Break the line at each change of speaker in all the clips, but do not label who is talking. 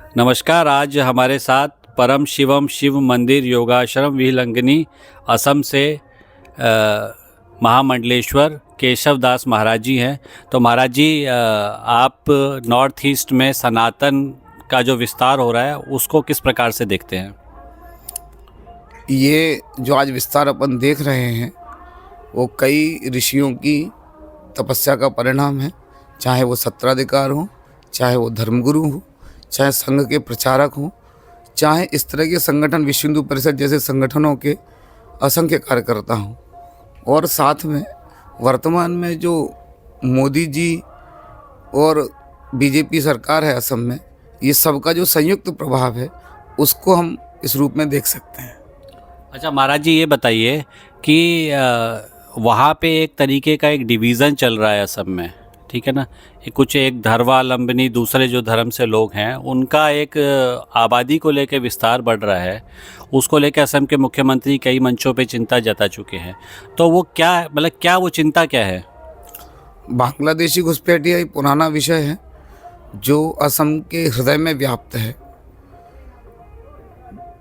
नमस्कार। आज हमारे साथ परम शिवम शिव मंदिर योगाश्रम विहंगनी असम से महामंडलेश्वर केशव दास महाराज जी हैं। तो महाराज जी, आप नॉर्थ ईस्ट में सनातन का जो विस्तार हो रहा है उसको किस प्रकार से देखते हैं?
ये जो आज विस्तार अपन देख रहे हैं वो कई ऋषियों की तपस्या का परिणाम है। चाहे वो सत्राधिकार हो, चाहे वो धर्मगुरु हो, चाहे संघ के प्रचारक हों, चाहे इस तरह के संगठन विश्व हिंदू परिषद जैसे संगठनों के असंख्य कार्यकर्ता हों, और साथ में वर्तमान में जो मोदी जी और बीजेपी सरकार है असम में, ये सबका जो संयुक्त प्रभाव है उसको हम इस रूप में देख सकते हैं।
अच्छा महाराज जी, ये बताइए कि वहाँ पे एक तरीके का एक डिवीज़न चल रहा है असम में, ठीक है ना? कुछ एक धर्मावलंबी दूसरे जो धर्म से लोग हैं उनका एक आबादी को लेकर विस्तार बढ़ रहा है। उसको लेकर असम के मुख्यमंत्री कई मंचों पे चिंता जता चुके हैं। तो वो क्या, मतलब क्या वो चिंता क्या है?
बांग्लादेशी घुसपैठिया एक पुराना विषय है जो असम के हृदय में व्याप्त है।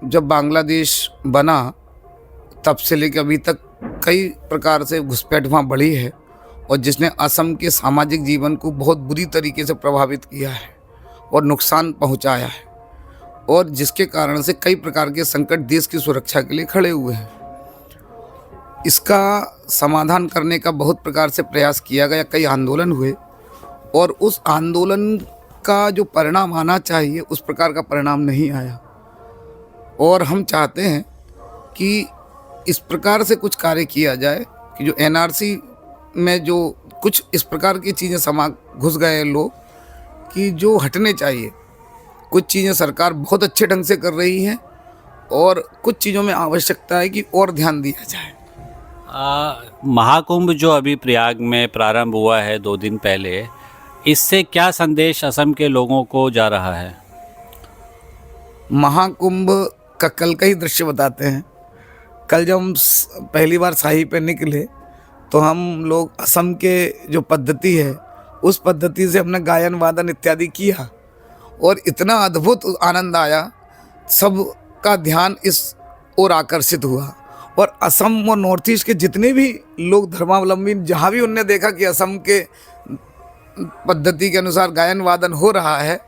जब बांग्लादेश बना तब से लेकर अभी तक कई प्रकार से घुसपैठ वहाँ बढ़ी है, और जिसने असम के सामाजिक जीवन को बहुत बुरी तरीके से प्रभावित किया है और नुकसान पहुंचाया है, और जिसके कारण से कई प्रकार के संकट देश की सुरक्षा के लिए खड़े हुए हैं। इसका समाधान करने का बहुत प्रकार से प्रयास किया गया, कई आंदोलन हुए, और उस आंदोलन का जो परिणाम आना चाहिए उस प्रकार का परिणाम नहीं आया। और हम चाहते हैं कि इस प्रकार से कुछ कार्य किया जाए कि जो एनआरसी में जो कुछ इस प्रकार की चीज़ें घुस गए लोग कि जो हटने चाहिए। कुछ चीज़ें सरकार बहुत अच्छे ढंग से कर रही है और कुछ चीज़ों में आवश्यकता है कि और ध्यान दिया जाए।
महाकुंभ जो अभी प्रयाग में प्रारंभ हुआ है 2 दिन पहले, इससे क्या संदेश असम के लोगों को जा रहा है?
महाकुंभ का कल का ही दृश्य बताते हैं। कल जब हम पहली बार साही पे निकले तो हम लोग असम के जो पद्धति है उस पद्धति से हमने गायन वादन इत्यादि किया, और इतना अद्भुत आनंद आया, सबका ध्यान इस ओर आकर्षित हुआ। और असम और नॉर्थ ईस्ट के जितने भी लोग धर्मावलंबी, जहाँ भी उनने देखा कि असम के पद्धति के अनुसार गायन वादन हो रहा है,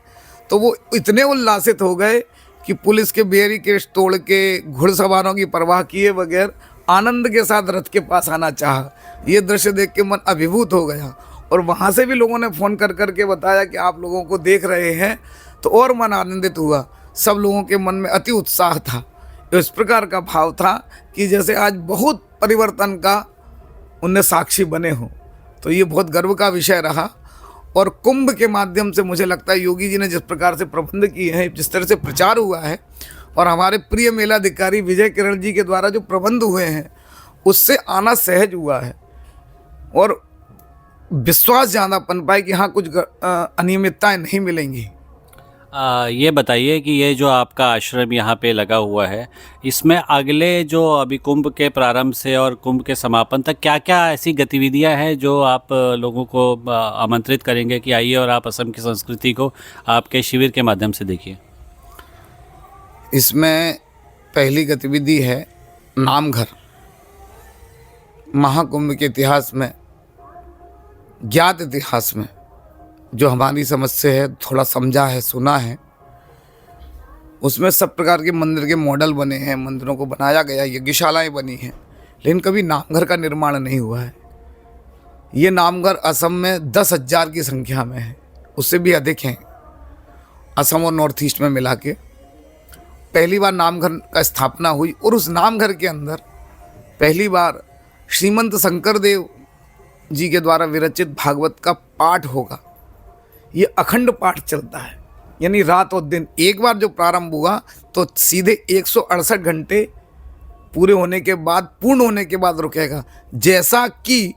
तो वो इतने उल्लासित हो गए कि पुलिस के बैरिकेड्स तोड़ के, घुड़सवारों की परवाह किए बगैर आनंद के साथ रथ के पास आना चाहा। ये दृश्य देख के मन अभिभूत हो गया, और वहाँ से भी लोगों ने फ़ोन कर कर के बताया कि आप लोगों को देख रहे हैं, तो और मन आनंदित हुआ। सब लोगों के मन में अति उत्साह था। इस प्रकार का भाव था कि जैसे आज बहुत परिवर्तन का उनने साक्षी बने हों। तो ये बहुत गर्व का विषय रहा। और कुंभ के माध्यम से मुझे लगता है योगी जी ने जिस प्रकार से प्रबंध किए हैं, जिस तरह से प्रचार हुआ है, और हमारे प्रिय मेलाधिकारी विजय किरण जी के द्वारा जो प्रबंध हुए हैं, उससे आना सहज हुआ है, और विश्वास ज़्यादा पन पाए कि हाँ कुछ अनियमितताएं नहीं मिलेंगी।
ये बताइए कि ये जो आपका आश्रम यहाँ पे लगा हुआ है, इसमें अगले जो अभी कुंभ के प्रारंभ से और कुंभ के समापन तक क्या क्या ऐसी गतिविधियाँ हैं जो आप लोगों को आमंत्रित करेंगे कि आइए और आप असम की संस्कृति को आपके शिविर के माध्यम से देखिए?
इसमें पहली गतिविधि है नामघर। महाकुंभ के इतिहास में, ज्ञात इतिहास में, जो हमारी समझ से है, थोड़ा समझा है, सुना है, उसमें सब प्रकार के मंदिर के मॉडल बने हैं, मंदिरों को बनाया गया, यज्ञशालाएं बनी हैं, लेकिन कभी नामघर का निर्माण नहीं हुआ है। ये नामघर असम में 10,000 की संख्या में है, उससे भी अधिक हैं असम और नॉर्थ ईस्ट में मिला के। पहली बार नामघर का स्थापना हुई, और उस नामघर के अंदर पहली बार श्रीमंत शंकर देव जी के द्वारा विरचित भागवत का पाठ होगा। ये अखंड पाठ चलता है, यानी रात और दिन। एक बार जो प्रारंभ हुआ तो सीधे 168 घंटे पूरे होने के बाद, पूर्ण होने के बाद रुकेगा, जैसा कि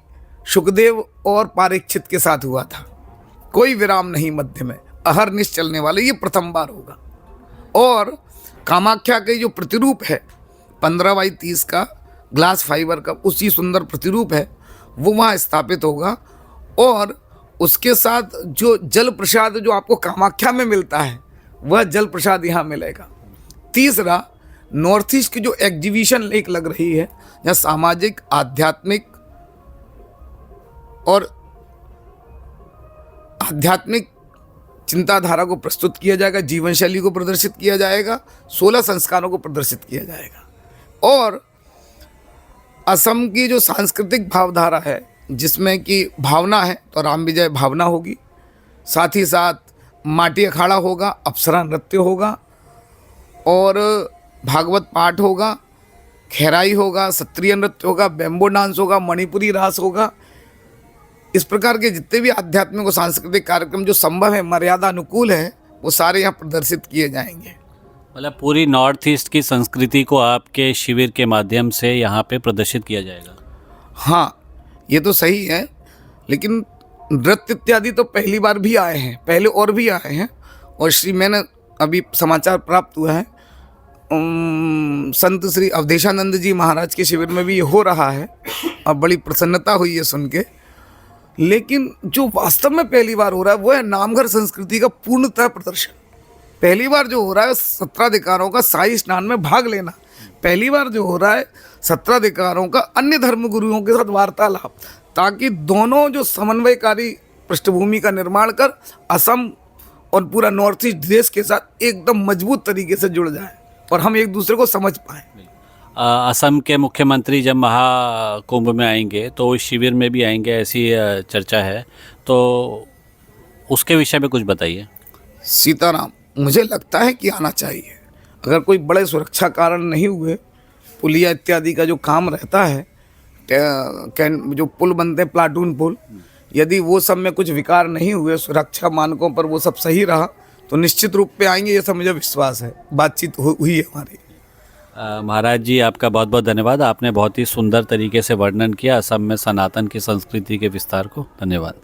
सुखदेव और परीक्षित के साथ हुआ था। कोई विराम नहीं मध्य में, अहरनिश चलने वाले, ये प्रथम बार होगा। और कामाख्या के जो प्रतिरूप है 15x30 का ग्लास फाइबर का, उसी सुंदर प्रतिरूप है, वो वहाँ स्थापित होगा। और उसके साथ जो जल प्रसाद जो आपको कामाख्या में मिलता है वह जल प्रसाद यहाँ मिलेगा। तीसरा, नॉर्थ ईस्ट की जो एग्जीबिशन एक लग रही है, जहाँ सामाजिक, आध्यात्मिक और आध्यात्मिक चिंताधारा को प्रस्तुत किया जाएगा, जीवन शैली को प्रदर्शित किया जाएगा, 16 संस्कारों को प्रदर्शित किया जाएगा। और असम की जो सांस्कृतिक भावधारा है, जिसमें कि भावना है, तो राम विजय भावना होगी, साथ ही साथ माटी अखाड़ा होगा, अप्सरा नृत्य होगा और भागवत पाठ होगा, खेराई होगा, सत्रिय नृत्य होगा, बैम्बो डांस होगा, मणिपुरी रास होगा। इस प्रकार के जितने भी आध्यात्मिक और सांस्कृतिक कार्यक्रम जो संभव है, मर्यादा अनुकूल है, वो सारे यहाँ प्रदर्शित किए जाएंगे।
मतलब पूरी नॉर्थ ईस्ट की संस्कृति को आपके शिविर के माध्यम से यहाँ पे प्रदर्शित किया जाएगा।
हाँ, ये तो सही है, लेकिन नृत्य इत्यादि तो पहली बार भी आए हैं, पहले और भी आए हैं। और मैंने अभी समाचार प्राप्त हुआ है, संत श्री अवधेशानंद जी महाराज के शिविर में भी ये हो रहा है, और बड़ी प्रसन्नता हुई है सुन के। लेकिन जो वास्तव में पहली बार हो रहा है वो है नामघर संस्कृति का पूर्णतः प्रदर्शन। पहली बार जो हो रहा है 17 अधिकारों का शाही स्नान में भाग लेना, पहली बार जो हो रहा है 17 अधिकारों का अन्य धर्म गुरुओं के साथ वार्तालाप, ताकि दोनों जो समन्वयकारी पृष्ठभूमि का निर्माण कर असम और पूरा नॉर्थ ईस्ट देश के साथ एकदम मजबूत तरीके से जुड़ जाए और हम एक दूसरे को समझ पाएँ।
असम के मुख्यमंत्री जब महाकुंभ में आएंगे तो इस शिविर में भी आएंगे, ऐसी चर्चा है, तो उसके विषय में कुछ बताइए।
सीताराम, मुझे लगता है कि आना चाहिए। अगर कोई बड़े सुरक्षा कारण नहीं हुए, पुलिया इत्यादि का जो काम रहता है, जो पुल बनते हैं प्लाटून पुल, यदि वो सब में कुछ विकार नहीं हुए, सुरक्षा मानकों पर वो सब सही रहा, तो निश्चित रूप पे आएंगे, ये सब मुझे विश्वास है। बातचीत हुई है हमारी।
महाराज जी, आपका बहुत बहुत धन्यवाद। आपने बहुत ही सुंदर तरीके से वर्णन किया असम में सनातन की संस्कृति के विस्तार को। धन्यवाद।